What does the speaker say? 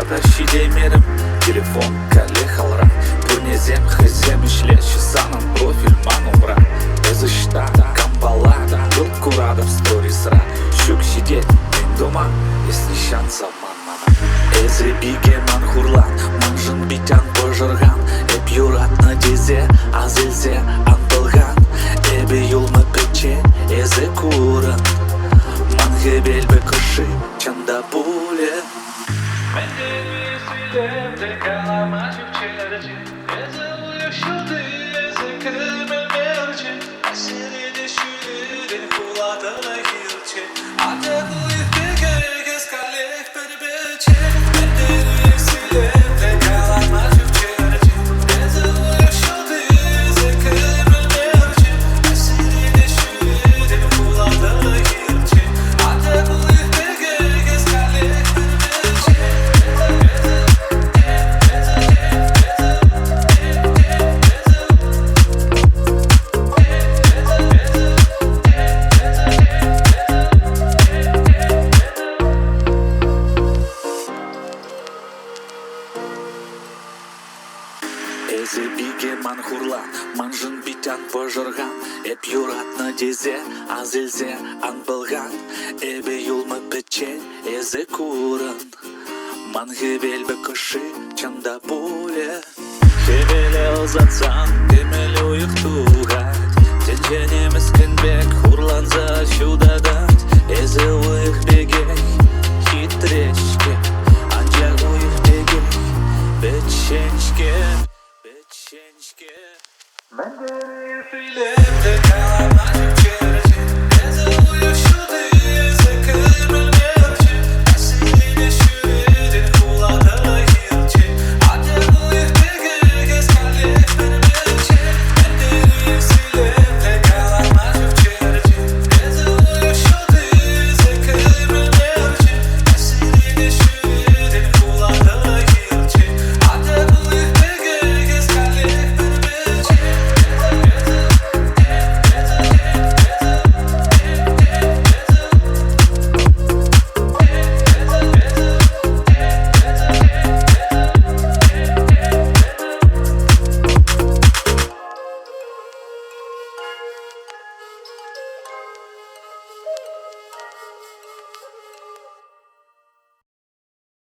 Ада шидеймерім телефон кәлі қалра Пөнезем хызем ішлеші санын профиль манумра Өзі штада камбалада Гүрт курада в сторисра Шук шидет мен дома Если шанса манмана Эзі биге ман хурлан Манжын битян пожырган Эп юратны дезе Азелзе антылган Эбі юлмы пече Эзі курын Манғы белбі күші Чанда пуле Мен de filmde kalamacım çerci Yazılıyor şu dizi kırmızı Aşırı düşürür kulağına girçe Acıklı kız kalek bir beçe Men de filmde kalamacım çerci Yazılıyor şu dizi kırmızı Aşırı düşürür kulağına girçe Acıklı kız kalek bir beçe Эзі биге ман хурлан Манжын битян пожырган Эп юратны дезе Азелзе аңбылган Эбі юлмы печен Эзі курын Манғы белбі күші Чанда пуле Хевеле озатсан Демелі уйық туғат Тенженеміз кінбек Хурланза шудадат Эзі уйық бегей Хитречке Анжақ уйық бегей Беченчке Men de filmde